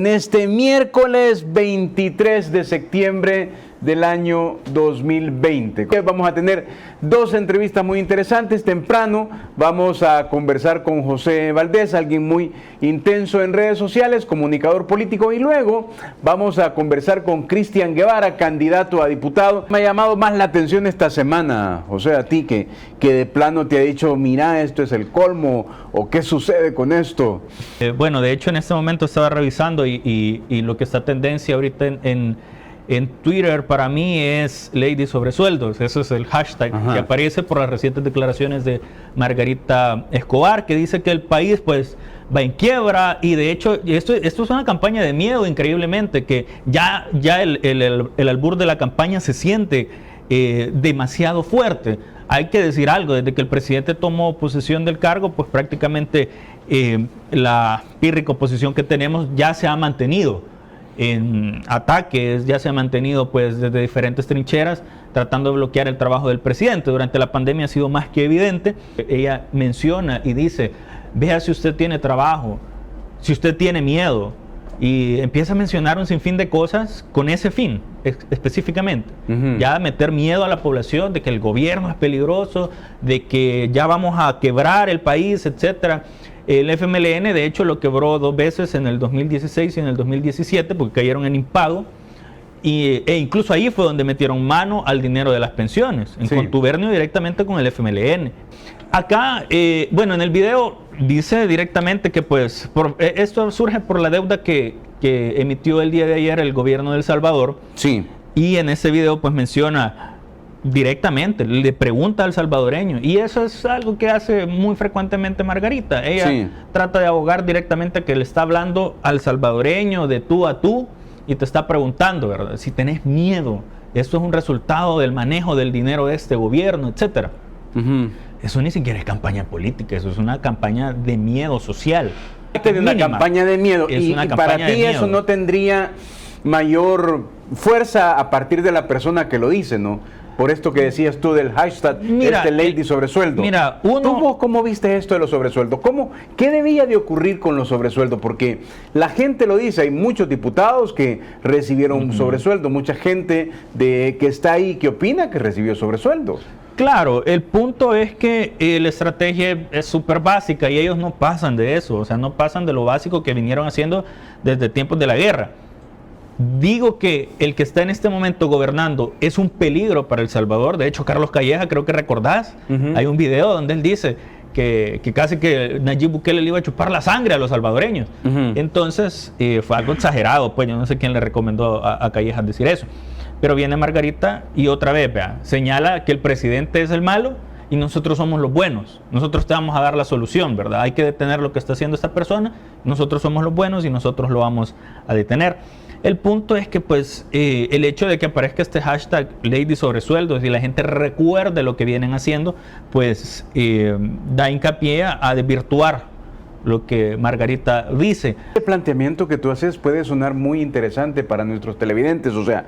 en este miércoles 23 de septiembre del año 2020. Vamos a tener dos entrevistas muy interesantes. Temprano vamos a conversar con José Valdés, alguien muy intenso en redes sociales, comunicador político, y luego vamos a conversar con Cristian Guevara, candidato a diputado. Me ha llamado más la atención esta semana, José, a ti, que de plano te ha dicho, mira, esto es el colmo, o qué sucede con esto. Bueno, de hecho en este momento estaba revisando y lo que está tendencia ahorita en Twitter para mí es Lady Sobresueldos. Ese es el hashtag que aparece por las recientes declaraciones de Margarita Escobar, que dice que el país pues va en quiebra, y de hecho esto es una campaña de miedo, increíblemente, que ya el albur de la campaña se siente demasiado fuerte. Hay que decir algo, desde que el presidente tomó posesión del cargo, pues prácticamente la pírrica oposición que tenemos ya se ha mantenido en ataques, ya se ha mantenido pues desde diferentes trincheras tratando de bloquear el trabajo del presidente. Durante la pandemia ha sido más que evidente. Ella menciona y dice, vea si usted tiene trabajo, si usted tiene miedo, y empieza a mencionar un sinfín de cosas con ese fin específicamente. Ya meter miedo a la población de que el gobierno es peligroso, de que ya vamos a quebrar el país, etcétera. El FMLN de hecho lo quebró 2 veces, en el 2016 y en el 2017, porque cayeron en impago, e incluso ahí fue donde metieron mano al dinero de las pensiones, en contubernio directamente con el FMLN. Acá, bueno, en el video dice directamente que pues esto surge por la deuda que emitió el día de ayer el gobierno de El Salvador. Sí. Y en ese video pues menciona directamente, le pregunta al salvadoreño, y eso es algo que hace muy frecuentemente Margarita. Ella trata de abogar directamente, que le está hablando al salvadoreño de tú a tú y te está preguntando, ¿verdad?, si tenés miedo, esto es un resultado del manejo del dinero de este gobierno, etcétera. Eso ni siquiera es campaña política, eso es una campaña de miedo social. De una campaña de miedo. Y para ti eso no tendría mayor fuerza a partir de la persona que lo dice, ¿no? Por esto que decías tú del hashtag, Lady Sobresueldo. Mira, ¿Tú cómo viste esto de los sobresueldos? ¿Qué debía de ocurrir con los sobresueldos? Porque la gente lo dice, hay muchos diputados que recibieron sobresueldo, mucha gente que está ahí que opina que recibió sobresueldo. Claro, el punto es que la estrategia es súper básica y ellos no pasan de eso, o sea, no pasan de lo básico que vinieron haciendo desde tiempos de la guerra. Digo que el que está en este momento gobernando es un peligro para El Salvador. De hecho, Carlos Calleja, creo que recordás, hay un video donde él dice que casi que Nayib Bukele le iba a chupar la sangre a los salvadoreños. Entonces, fue algo exagerado, pues yo no sé quién le recomendó a Calleja decir eso. Pero viene Margarita y otra vez, vea, señala que el presidente es el malo y nosotros somos los buenos. Nosotros te vamos a dar la solución, ¿verdad? Hay que detener lo que está haciendo esta persona. Nosotros somos los buenos y nosotros lo vamos a detener. El punto es que pues el hecho de que aparezca este hashtag Lady Sobresueldos y la gente recuerde lo que vienen haciendo, pues da hincapié a desvirtuar lo que Margarita dice. Este planteamiento que tú haces puede sonar muy interesante para nuestros televidentes, o sea,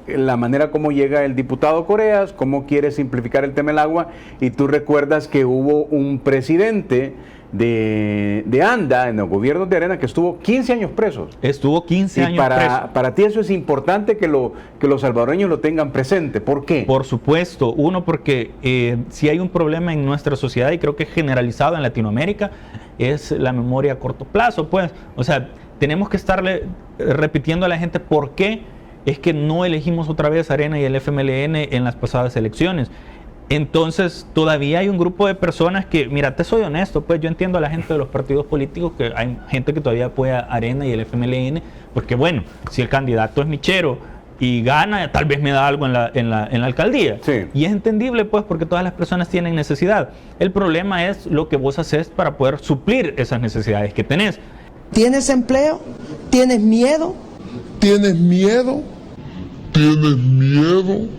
la manera como llega el diputado Coreas, cómo quiere simplificar el tema del agua, y tú recuerdas que hubo un presidente de ANDA, en el gobierno de Arena, que estuvo 15 años preso. Estuvo 15 años preso. Para ti eso es importante que los salvadoreños lo tengan presente. ¿Por qué? Por supuesto. Uno, porque si hay un problema en nuestra sociedad, y creo que es generalizado en Latinoamérica, es la memoria a corto plazo, pues. O sea, tenemos que estarle repitiendo a la gente por qué es que no elegimos otra vez Arena y el FMLN en las pasadas elecciones. Entonces todavía hay un grupo de personas que, mira, te soy honesto, pues yo entiendo a la gente de los partidos políticos, que hay gente que todavía apoya a Arena y el FMLN, porque bueno, si el candidato es michero y gana, tal vez me da algo en la alcaldía. Y es entendible, pues, porque todas las personas tienen necesidad. El problema es lo que vos haces para poder suplir esas necesidades que tenés. ¿Tienes empleo? ¿Tienes miedo? ¿Tienes miedo? ¿Tienes miedo?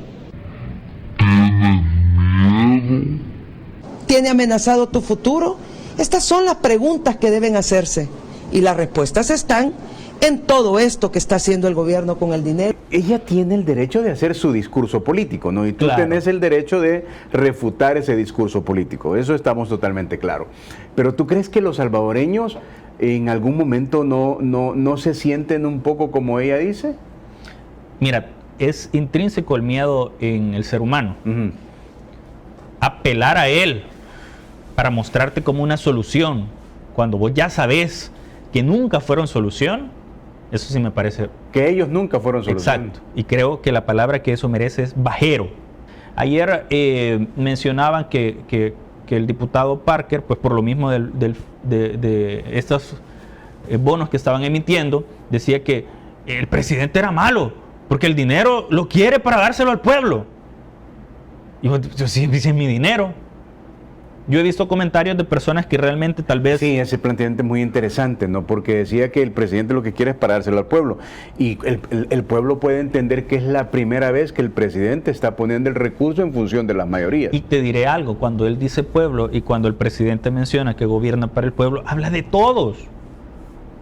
¿Tiene amenazado tu futuro? Estas son las preguntas que deben hacerse, y las respuestas están en todo esto que está haciendo el gobierno con el dinero. Ella tiene el derecho de hacer su discurso político, ¿no? Y tú tenés el derecho de refutar ese discurso político. Eso estamos totalmente claros. Pero ¿tú crees que los salvadoreños ¿en algún momento no se sienten un poco como ella dice? Mira, es intrínseco el miedo en el ser humano. Ujú. Apelar a él para mostrarte como una solución, cuando vos ya sabés que nunca fueron solución, eso sí me parece... Que ellos nunca fueron solución. Exacto. Y creo que la palabra que eso merece es bajero. Ayer mencionaban que el diputado Parker, pues por lo mismo de estos bonos que estaban emitiendo, decía que el presidente era malo, porque el dinero lo quiere para dárselo al pueblo. Y yo sí, es mi dinero. Yo he visto comentarios de personas que realmente tal vez... Sí, ese planteamiento es muy interesante, ¿no? Porque decía que el presidente lo que quiere es parárselo al pueblo. Y el pueblo puede entender que es la primera vez que el presidente está poniendo el recurso en función de las mayorías. Y te diré algo, cuando él dice pueblo y cuando el presidente menciona que gobierna para el pueblo, habla de todos.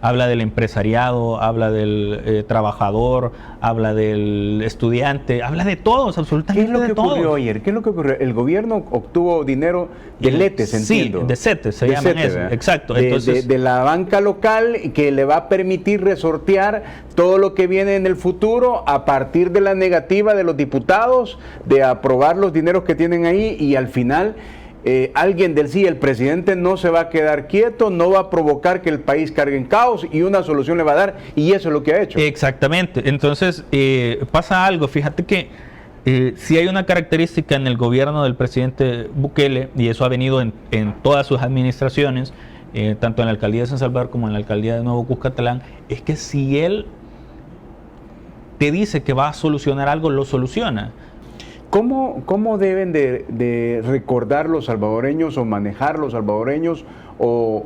Habla del empresariado, habla del trabajador, habla del estudiante, habla de todos, absolutamente de todos. ¿Qué es lo que ocurrió ayer? ¿Qué es lo que ocurrió? El gobierno obtuvo dinero de letes, entiendo. Sí, de CETES se llaman eso, ¿verdad? exacto. Entonces, de la banca local que le va a permitir resortear todo lo que viene en el futuro a partir de la negativa de los diputados de aprobar los dineros que tienen ahí y al final... alguien del sí, el presidente no se va a quedar quieto, no va a provocar que el país cargue en caos y una solución le va a dar y eso es lo que ha hecho. Exactamente, entonces pasa algo, fíjate que si hay una característica en el gobierno del presidente Bukele y eso ha venido en todas sus administraciones, tanto en la alcaldía de San Salvador como en la alcaldía de Nuevo Cuscatlán, es que si él te dice que va a solucionar algo, lo soluciona. ¿Cómo deben de recordar los salvadoreños o manejar los salvadoreños o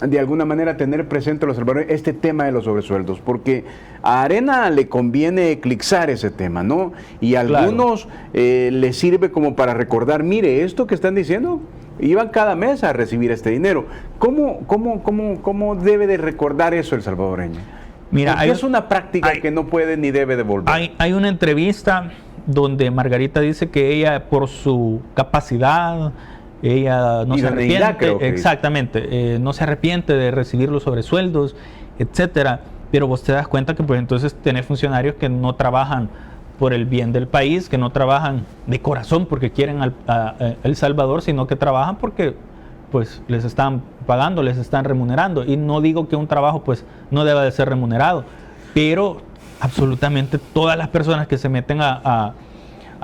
de alguna manera tener presente los salvadoreños este tema de los sobresueldos? Porque a Arena le conviene eclipsar ese tema, ¿no? Y a algunos les sirve como para recordar, mire, esto que están diciendo, iban cada mes a recibir este dinero. ¿Cómo debe de recordar eso el salvadoreño? Mira, es una práctica que no puede ni debe devolver. Hay una entrevista donde Margarita dice que ella, por su capacidad, ella no se arrepiente, exactamente, no se arrepiente de recibir los sobresueldos, etcétera. Pero vos te das cuenta que pues entonces tenés funcionarios que no trabajan por el bien del país, que no trabajan de corazón porque quieren a El Salvador, sino que trabajan porque pues les están pagando, les están remunerando. Y no digo que un trabajo pues no deba de ser remunerado, pero absolutamente todas las personas que se meten a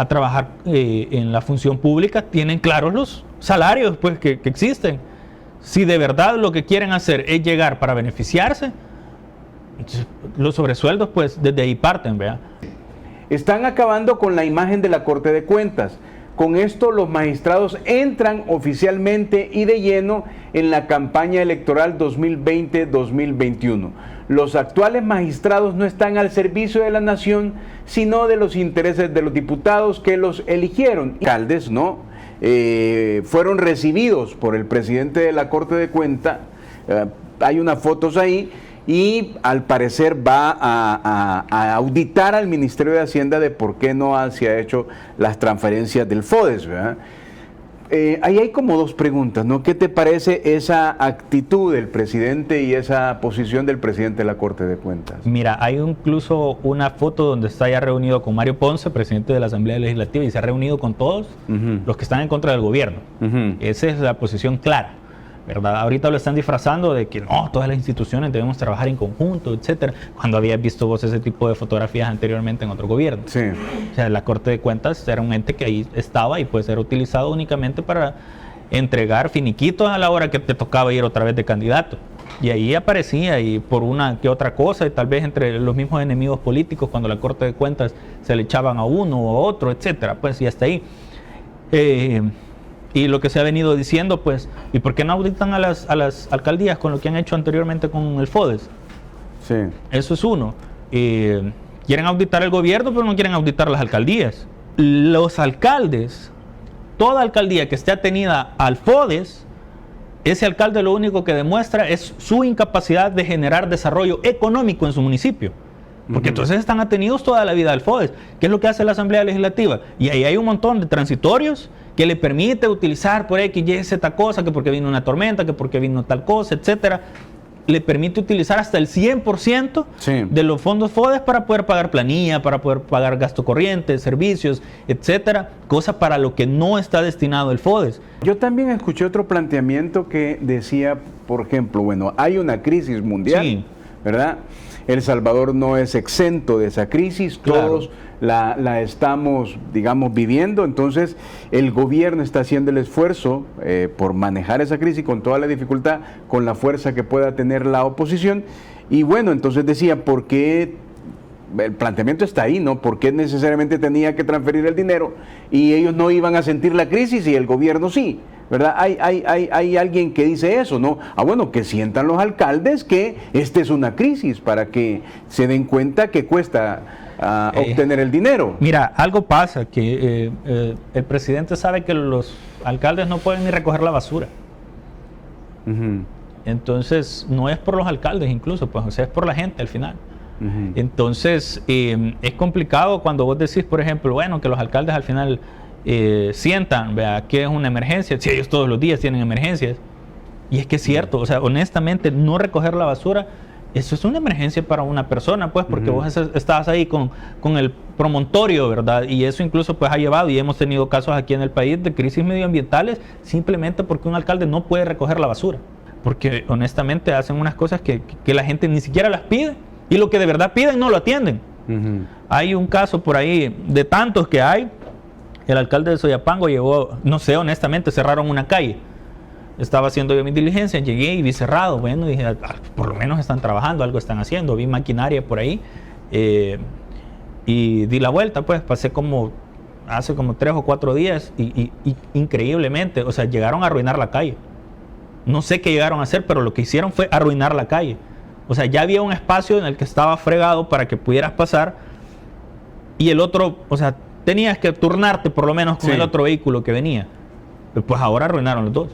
trabajar en la función pública tienen claros los salarios pues, que existen. Si de verdad lo que quieren hacer es llegar para beneficiarse, los sobresueldos pues desde ahí parten, ¿verdad? Están acabando con la imagen de la Corte de Cuentas. Con esto los magistrados entran oficialmente y de lleno en la campaña electoral 2020-2021. Los actuales magistrados no están al servicio de la nación, sino de los intereses de los diputados que los eligieron. Alcaldes, ¿no? Fueron recibidos por el presidente de la Corte de Cuentas, hay unas fotos ahí, y al parecer va a auditar al Ministerio de Hacienda de por qué no se ha hecho las transferencias del FODES, ¿verdad? Ahí hay como dos preguntas, ¿no? ¿Qué te parece esa actitud del presidente y esa posición del presidente de la Corte de Cuentas? Mira, hay incluso una foto donde está ya reunido con Mario Ponce, presidente de la Asamblea Legislativa, y se ha reunido con todos los que están en contra del gobierno. Esa es la posición clara, ¿verdad? Ahorita lo están disfrazando de que no, todas las instituciones debemos trabajar en conjunto, etcétera, cuando habías visto vos ese tipo de fotografías anteriormente en otro gobierno. Sí. O sea, la Corte de Cuentas era un ente que ahí estaba y pues era utilizado únicamente para entregar finiquitos a la hora que te tocaba ir otra vez de candidato. Y ahí aparecía y por una que otra cosa, y tal vez entre los mismos enemigos políticos, cuando la Corte de Cuentas se le echaban a uno o a otro, etcétera, pues y hasta ahí. Y lo que se ha venido diciendo, pues, ¿y por qué no auditan a las alcaldías con lo que han hecho anteriormente con el FODES? Sí. Eso es uno. Quieren auditar el gobierno, pero no quieren auditar las alcaldías. Los alcaldes, toda alcaldía que esté atenida al FODES, ese alcalde lo único que demuestra es su incapacidad de generar desarrollo económico en su municipio. Porque entonces están atenidos toda la vida al FODES. ¿Qué es lo que hace la Asamblea Legislativa? Y ahí hay un montón de transitorios que le permite utilizar por X, Y, Z cosa, que porque vino una tormenta, que porque vino tal cosa, etcétera. le permite utilizar hasta el 100% de los fondos FODES para poder pagar planilla, para poder pagar gasto corriente, servicios, etcétera, cosa para lo que no está destinado el FODES. Yo también escuché otro planteamiento que decía, por ejemplo, bueno, hay una crisis mundial, ¿verdad? El Salvador no es exento de esa crisis, todos la estamos, digamos, viviendo, entonces el gobierno está haciendo el esfuerzo por manejar esa crisis con toda la dificultad, con la fuerza que pueda tener la oposición, y bueno, entonces decía, ¿por qué? El planteamiento está ahí, ¿no? ¿Por qué necesariamente tenía que transferir el dinero y ellos no iban a sentir la crisis y el gobierno sí? ¿Verdad? Hay alguien que dice eso, ¿no? Bueno, que sientan los alcaldes que esta es una crisis para que se den cuenta que cuesta obtener el dinero. Mira, algo pasa, que el presidente sabe que los alcaldes no pueden ni recoger la basura. Entonces, no es por los alcaldes incluso, pues, o sea, es por la gente al final. Entonces, es complicado cuando vos decís, por ejemplo, bueno, que los alcaldes al final sientan, vea, que es una emergencia, si ellos todos los días tienen emergencias. Y es que es cierto, o sea, honestamente, no recoger la basura, eso es una emergencia para una persona, pues, porque vos estás ahí con el promontorio, ¿verdad? Y eso incluso pues ha llevado, y hemos tenido casos aquí en el país de crisis medioambientales, simplemente porque un alcalde no puede recoger la basura. Porque honestamente hacen unas cosas que la gente ni siquiera las pide, y lo que de verdad piden no lo atienden. Hay un caso por ahí, de tantos que hay, el alcalde de Soyapango llegó, no sé, honestamente, cerraron una calle. Estaba haciendo yo mi diligencia, llegué y vi cerrado. Bueno, dije, por lo menos están trabajando, algo están haciendo. Vi maquinaria por ahí y di la vuelta, pues pasé hace como 3 o 4 días y increíblemente, o sea, llegaron a arruinar la calle. No sé qué llegaron a hacer, pero lo que hicieron fue arruinar la calle. O sea, ya había un espacio en el que estaba fregado para que pudieras pasar y el otro, o sea, tenías que turnarte por lo menos con el otro vehículo que venía. Pues ahora arruinaron los dos.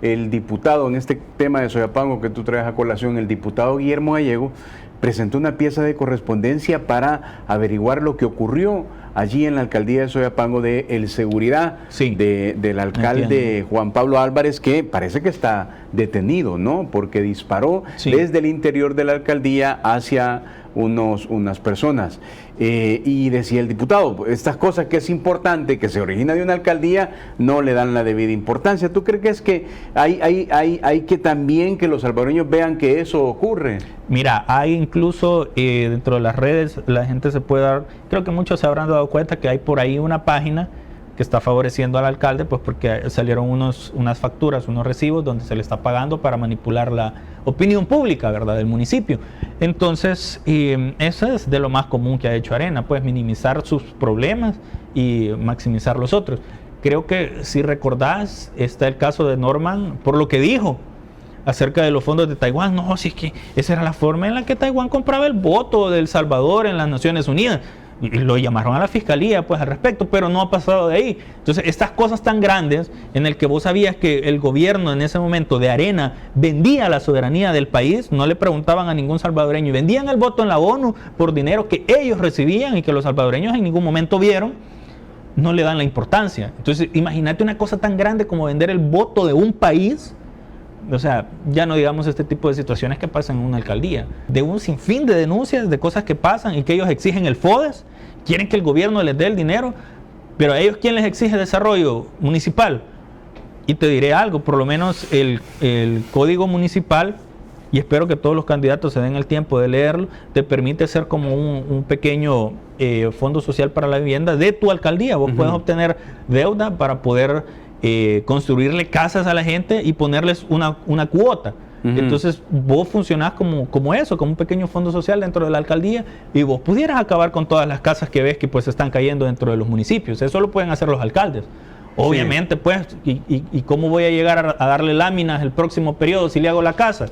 El diputado, en este tema de Soyapango que tú traes a colación, el diputado Guillermo Gallego presentó una pieza de correspondencia para averiguar lo que ocurrió allí en la alcaldía de Soyapango de el seguridad del alcalde Juan Pablo Álvarez, que parece que está detenido, ¿no? Porque disparó desde el interior de la alcaldía hacia unas personas. Y decía el diputado, estas cosas que es importante, que se origina de una alcaldía, no le dan la debida importancia. ¿Tú crees que hay que también que los salvadoreños vean que eso ocurre? Mira, hay incluso dentro de las redes, la gente se puede dar, creo que muchos se habrán dado cuenta que hay por ahí una página que está favoreciendo al alcalde, pues porque salieron unas facturas, unos recibos donde se le está pagando para manipular la opinión pública, ¿verdad?, del municipio. Entonces, eso es de lo más común que ha hecho Arena, pues minimizar sus problemas y maximizar los otros. Creo que si recordás, está el caso de Norman, por lo que dijo acerca de los fondos de Taiwán. No, si es que esa era la forma en la que Taiwán compraba el voto de El Salvador en las Naciones Unidas. Y lo llamaron a la fiscalía pues al respecto, pero no ha pasado de ahí. Entonces, estas cosas tan grandes en el que vos sabías que el gobierno en ese momento de Arena vendía la soberanía del país, no le preguntaban a ningún salvadoreño y vendían el voto en la ONU por dinero que ellos recibían y que los salvadoreños en ningún momento vieron, no le dan la importancia. Entonces, imagínate una cosa tan grande como vender el voto de un país. O sea, ya no digamos este tipo de situaciones que pasan en una alcaldía, de un sinfín de denuncias, de cosas que pasan y que ellos exigen el FODES, quieren que el gobierno les dé el dinero, pero a ellos ¿quién les exige desarrollo municipal? Y te diré algo, por lo menos el código municipal, y espero que todos los candidatos se den el tiempo de leerlo, te permite hacer como un pequeño fondo social para la vivienda de tu alcaldía. Vos puedes obtener deuda para poder construirle casas a la gente y ponerles una cuota. Entonces vos funcionás como eso, como un pequeño fondo social dentro de la alcaldía, y vos pudieras acabar con todas las casas que ves que pues están cayendo dentro de los municipios. Eso lo pueden hacer los alcaldes. Obviamente, pues, y ¿cómo voy a llegar a darle láminas el próximo periodo si le hago la casa?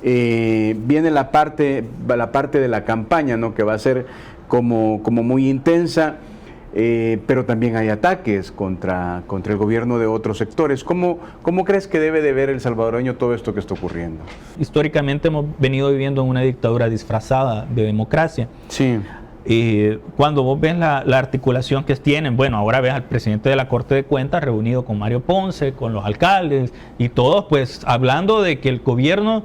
Viene la parte de la campaña, ¿no?, que va a ser como muy intensa. Pero también hay ataques contra el gobierno de otros sectores. ¿Cómo crees que debe de ver el salvadoreño todo esto que está ocurriendo? Históricamente hemos venido viviendo en una dictadura disfrazada de democracia. Sí. Cuando vos ves la articulación que tienen, bueno, ahora ves al presidente de la Corte de Cuentas reunido con Mario Ponce, con los alcaldes y todos, pues hablando de que el gobierno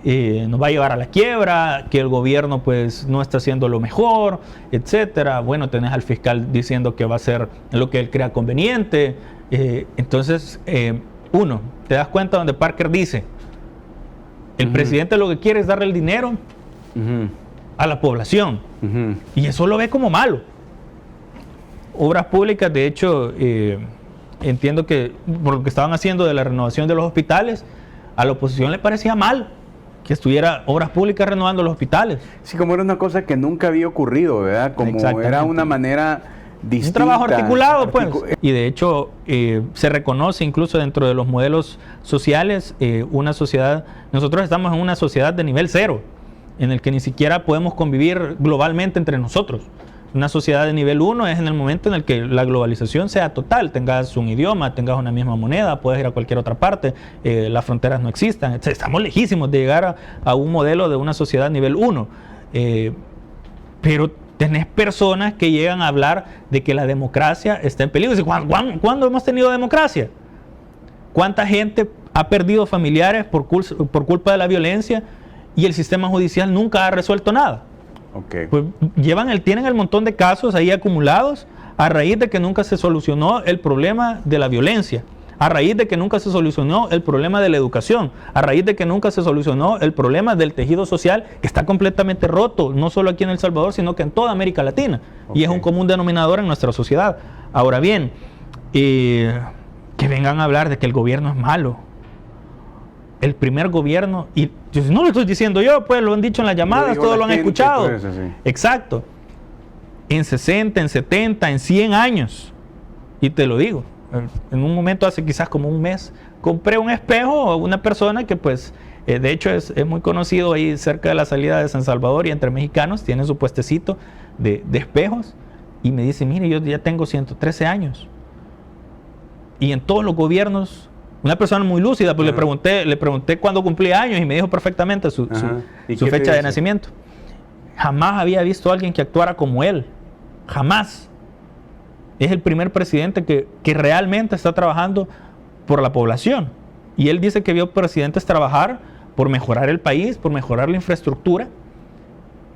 nos va a llevar a la quiebra, que el gobierno pues no está haciendo lo mejor, etcétera. Bueno, tenés al fiscal diciendo que va a hacer lo que él crea conveniente. Entonces, uno, te das cuenta donde Parker dice, el presidente lo que quiere es darle el dinero a la población, y eso lo ve como malo. Obras públicas, de hecho, entiendo que por lo que estaban haciendo de la renovación de los hospitales, a la oposición le parecía mal que estuviera Obras Públicas renovando los hospitales. Sí, como era una cosa que nunca había ocurrido, ¿verdad? Como era una manera distinta. Un trabajo articulado, pues. Y de hecho, se reconoce incluso dentro de los modelos sociales una sociedad. Nosotros estamos en una sociedad de nivel 0, en el que ni siquiera podemos convivir globalmente entre nosotros. Una sociedad de nivel 1 es en el momento en el que la globalización sea total, tengas un idioma, tengas una misma moneda, puedes ir a cualquier otra parte, las fronteras no existan. Estamos lejísimos de llegar a un modelo de una sociedad nivel 1. Pero tenés personas que llegan a hablar de que la democracia está en peligro. ¿Cuándo hemos tenido democracia? ¿Cuánta gente ha perdido familiares por culpa de la violencia y el sistema judicial nunca ha resuelto nada? Okay. Pues tienen el montón de casos ahí acumulados a raíz de que nunca se solucionó el problema de la violencia, a raíz de que nunca se solucionó el problema de la educación, a raíz de que nunca se solucionó el problema del tejido social, que está completamente roto, no solo aquí en El Salvador, sino que en toda América Latina. Okay. Y es un común denominador en nuestra sociedad. Ahora bien, que vengan a hablar de que el gobierno es malo. El primer gobierno, y no lo estoy diciendo yo, pues lo han dicho en las llamadas, todos lo han escuchado. Pues, sí. Exacto. En 60, en 70, en 100 años. Y te lo digo, en un momento hace quizás como un mes, compré un espejo a una persona que pues, de hecho es muy conocido ahí cerca de la salida de San Salvador y entre mexicanos, tiene su puestecito de espejos. Y me dice, mire, yo ya tengo 113 años. Y en todos los gobiernos... Una persona muy lúcida, pues le pregunté cuándo cumplía años y me dijo perfectamente su fecha de nacimiento. Jamás había visto a alguien que actuara como él. Jamás. Es el primer presidente que realmente está trabajando por la población. Y él dice que vio presidentes trabajar por mejorar el país, por mejorar la infraestructura,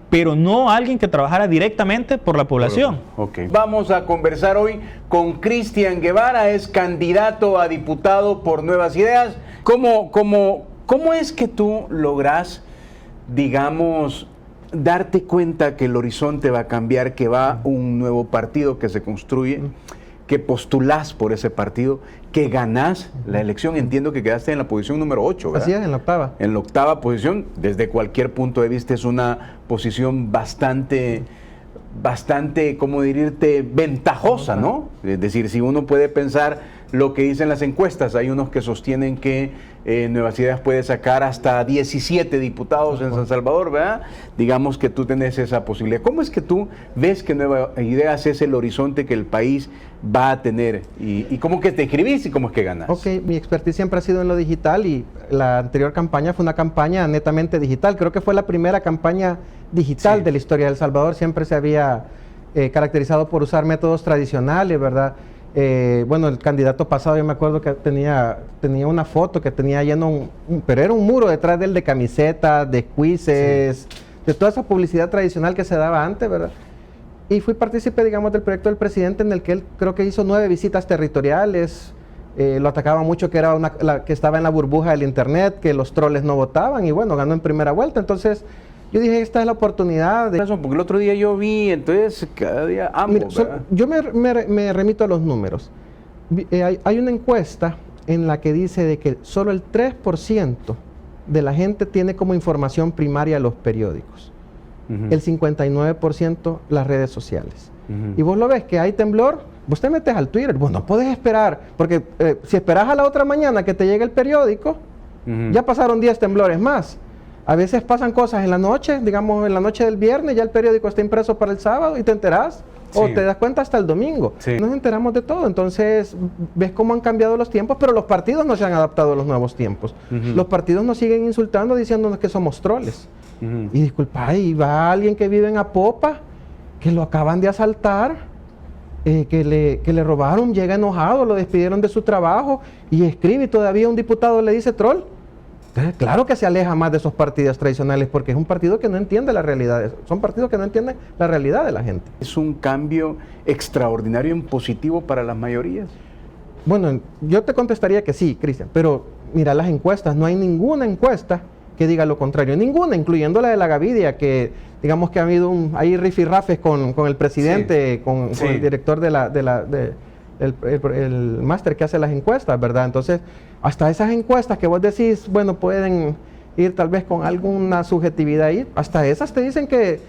pero no alguien que trabajara directamente por la población. Okay. Vamos a conversar hoy con Cristian Guevara, es candidato a diputado por Nuevas Ideas. ¿Cómo es que tú logras, digamos, darte cuenta que el horizonte va a cambiar, que va un nuevo partido que se construye, que postulás por ese partido, que ganás la elección? Entiendo que quedaste en la posición número 8, ¿verdad? Así es, en la octava. En la octava posición, desde cualquier punto de vista es una posición bastante, ¿cómo dirirte? Ventajosa, ¿no? Es decir, si uno puede pensar lo que dicen las encuestas, hay unos que sostienen que Nuevas Ideas puede sacar hasta 17 diputados en San Salvador, ¿verdad? Digamos que tú tenés esa posibilidad. ¿Cómo es que tú ves que Nuevas Ideas es el horizonte que el país va a tener? ¿Y cómo que te escribís y cómo es que ganas? Ok, mi expertise siempre ha sido en lo digital y la anterior campaña fue una campaña netamente digital. Creo que fue la primera campaña digital de la historia de El Salvador. Siempre se había caracterizado por usar métodos tradicionales, ¿verdad? Bueno, el candidato pasado, yo me acuerdo que tenía una foto que tenía lleno, pero era un muro detrás de él de camisetas, de quizzes, de toda esa publicidad tradicional que se daba antes, ¿verdad? Y fui partícipe, digamos, del proyecto del presidente en el que él creo que hizo 9 visitas territoriales, lo atacaba mucho que era que estaba en la burbuja del internet, que los troles no votaban y bueno, ganó en primera vuelta. Entonces yo dije, esta es la oportunidad de... Porque el otro día yo vi, entonces cada día ambos. Mira, yo me remito a los números. Hay una encuesta en la que dice de que solo el 3% de la gente tiene como información primaria los periódicos. El 59% las redes sociales. Y vos lo ves que hay temblor, vos te metes al Twitter, vos no podés esperar, porque si esperás a la otra mañana que te llegue el periódico, ya pasaron 10 temblores más. A veces pasan cosas en la noche, digamos en la noche del viernes, ya el periódico está impreso para el sábado y te enterás, o te das cuenta hasta el domingo. Nos enteramos de todo, entonces ves cómo han cambiado los tiempos, pero los partidos no se han adaptado a los nuevos tiempos. Los partidos nos siguen insultando diciéndonos que somos troles. Y disculpa, ahí va alguien que vive en Apopa, que lo acaban de asaltar, que le robaron, llega enojado, lo despidieron de su trabajo y escribe y todavía un diputado le dice troll. Entonces, claro que se aleja más de esos partidos tradicionales porque es un partido que no entiende la realidad. Son partidos que no entienden la realidad de la gente. ¿Es un cambio extraordinario en positivo para las mayorías? Bueno, yo te contestaría que sí, Cristian, pero mira las encuestas, no hay ninguna encuesta que diga lo contrario, ninguna, incluyendo la de la Gavidia, que digamos que ha habido ahí rifirrafes con el presidente, con el director el máster que hace las encuestas, ¿verdad? Entonces, hasta esas encuestas que vos decís, bueno, pueden ir tal vez con alguna subjetividad ahí, hasta esas te dicen que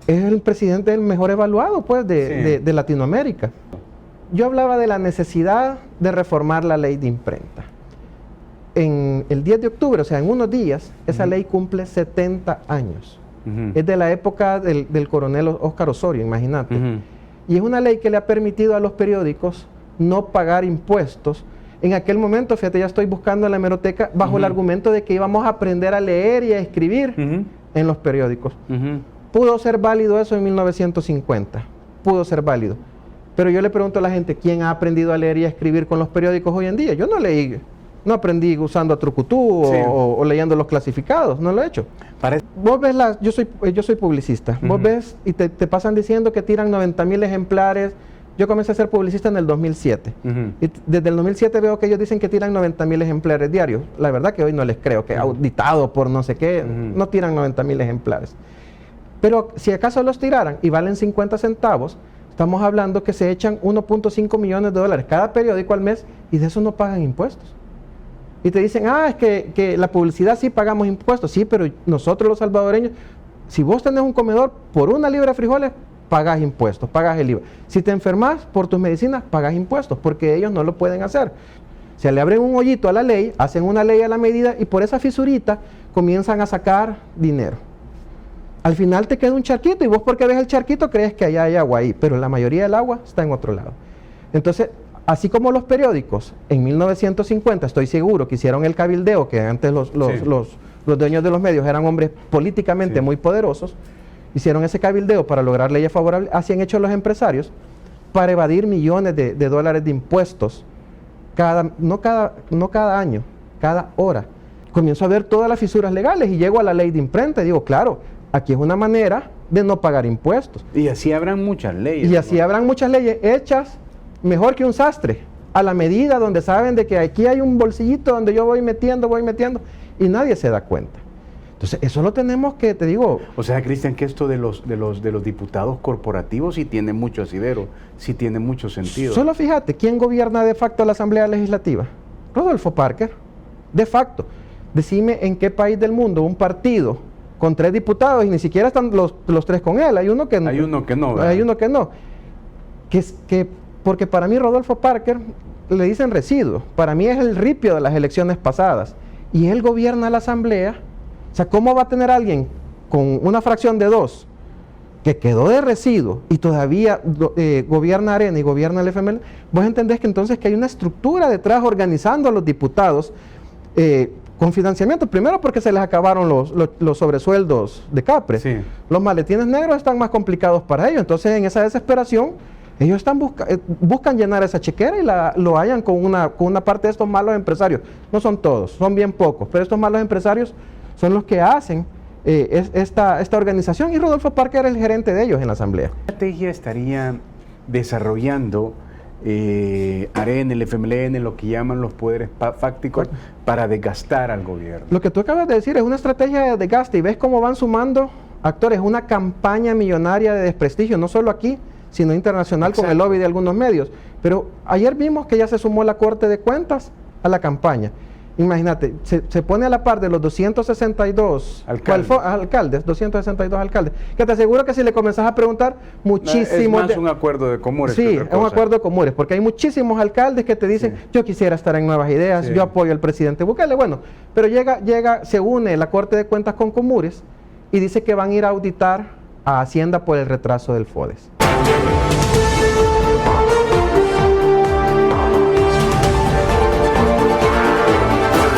es el presidente el mejor evaluado, pues, de Latinoamérica. Yo hablaba de la necesidad de reformar la ley de imprenta. En el 10 de octubre, o sea, en unos días, esa ley cumple 70 años. Es de la época del coronel Óscar Osorio, imagínate. Y es una ley que le ha permitido a los periódicos no pagar impuestos. En aquel momento, fíjate, ya estoy buscando en la hemeroteca, bajo el argumento de que íbamos a aprender a leer y a escribir en los periódicos. Pudo ser válido eso en 1950, pudo ser válido. Pero yo le pregunto a la gente, ¿quién ha aprendido a leer y a escribir con los periódicos hoy en día? Yo no aprendí usando a Trucutú o leyendo los clasificados, no lo he hecho. Vos ves yo soy publicista, vos ves y te pasan diciendo que tiran 90,000 ejemplares. Yo comencé a ser publicista en el 2007. Y desde el 2007 veo que ellos dicen que tiran 90,000 ejemplares diarios. La verdad que hoy no les creo, que auditado por no sé qué, no tiran 90,000 ejemplares. Pero si acaso los tiraran y valen 50 centavos, estamos hablando que se echan 1.5 millones de dólares cada periódico al mes y de eso no pagan impuestos. Y te dicen, es que la publicidad sí pagamos impuestos. Sí, pero nosotros los salvadoreños, si vos tenés un comedor, por una libra de frijoles, pagas impuestos, pagas el IVA. Si te enfermas por tus medicinas, pagas impuestos, porque ellos no lo pueden hacer. Se le abren un hoyito a la ley, hacen una ley a la medida y por esa fisurita comienzan a sacar dinero. Al final te queda un charquito y vos porque ves el charquito crees que allá hay agua ahí, pero la mayoría del agua está en otro lado. Entonces, así como los periódicos, en 1950 estoy seguro que hicieron el cabildeo, que antes los dueños de los medios eran hombres políticamente muy poderosos, hicieron ese cabildeo para lograr leyes favorables, así han hecho los empresarios para evadir millones de dólares de impuestos, no cada año, cada hora. Comienzo a ver todas las fisuras legales y llego a la ley de imprenta y digo, claro, aquí es una manera de no pagar impuestos. Y así habrán muchas leyes. Y así habrán muchas leyes hechas mejor que un sastre, a la medida donde saben de que aquí hay un bolsillito donde yo voy metiendo y nadie se da cuenta. Entonces, eso lo tenemos que, te digo... O sea, Cristian, que esto de los diputados corporativos sí tiene mucho asidero, sí tiene mucho sentido. Solo fíjate, ¿quién gobierna de facto la Asamblea Legislativa? Rodolfo Parker, de facto. Decime en qué país del mundo un partido con 3 diputados y ni siquiera están los 3 con él, hay uno que no. Hay uno que no, ¿verdad? Hay uno que no. Porque para mí Rodolfo Parker le dicen residuo, para mí es el ripio de las elecciones pasadas y él gobierna la Asamblea. O sea, ¿cómo va a tener alguien con una fracción de 2 que quedó de residuo y todavía gobierna Arena y gobierna el FML? Vos entendés que entonces que hay una estructura detrás organizando a los diputados con financiamiento. Primero porque se les acabaron los sobresueldos de Capre. Sí. Los maletines negros están más complicados para ellos. Entonces, en esa desesperación, ellos están buscan llenar esa chequera y lo hallan con una parte de estos malos empresarios. No son todos, son bien pocos, pero estos malos empresarios son los que hacen esta organización y Rodolfo Parker era el gerente de ellos en la Asamblea. ¿Qué estrategia estaría desarrollando Arena, el FMLN, lo que llaman los poderes fácticos para desgastar al gobierno? Lo que tú acabas de decir es una estrategia de desgaste y ves cómo van sumando actores, una campaña millonaria de desprestigio, no solo aquí, sino internacional. Exacto. Con el lobby de algunos medios. Pero ayer vimos que ya se sumó la Corte de Cuentas a la campaña. Imagínate, se pone a la par de los 262 alcaldes, 262 alcaldes, que te aseguro que si le comenzás a preguntar, muchísimos... Es más un acuerdo de comures. Sí, es un acuerdo de comures, porque hay muchísimos alcaldes que te dicen, yo quisiera estar en Nuevas Ideas, yo apoyo al presidente Bukele, bueno, pero se une la Corte de Cuentas con comures y dice que van a ir a auditar a Hacienda por el retraso del FODES.